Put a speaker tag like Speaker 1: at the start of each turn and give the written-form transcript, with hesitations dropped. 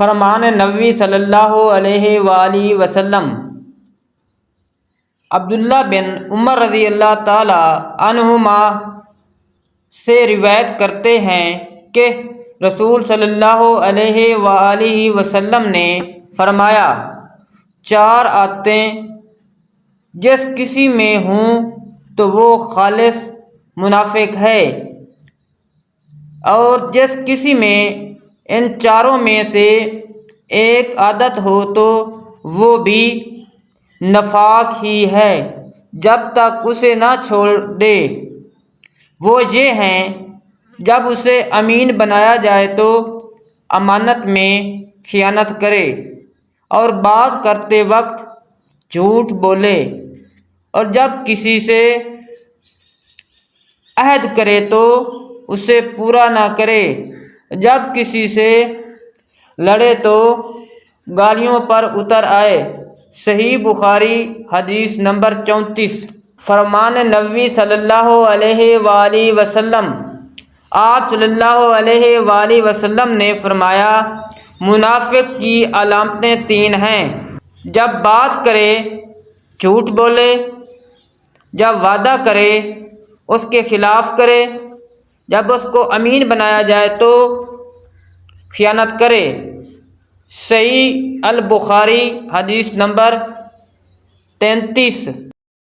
Speaker 1: فرمان نبوی صلی اللہ علیہ وآلہ وسلم۔ عبداللہ بن عمر رضی اللہ تعالی عنہما سے روایت کرتے ہیں کہ رسول صلی اللہ علیہ وآلہ وسلم نے فرمایا، 4 عادتیں جس کسی میں ہوں تو وہ خالص منافق ہے، اور جس کسی میں ان 4 میں سے ایک عادت ہو تو وہ بھی نفاق ہی ہے جب تک اسے نہ چھوڑ دے۔ وہ یہ ہیں: جب اسے امین بنایا جائے تو امانت میں خیانت کرے، اور بات کرتے وقت جھوٹ بولے، اور جب کسی سے عہد کرے تو اسے پورا نہ کرے، جب کسی سے لڑے تو گالیوں پر اتر آئے۔ صحیح بخاری حدیث نمبر 34۔ فرمان نبوی صلی اللہ علیہ وآلہ وسلم۔ آپ صلی اللہ علیہ وآلہ وسلم نے فرمایا، منافق کی علامتیں 3 ہیں: جب بات کرے جھوٹ بولے، جب وعدہ کرے اس کے خلاف کرے، جب اس کو امین بنایا جائے تو خیانت کرے۔ صحیح البخاری حدیث نمبر 33۔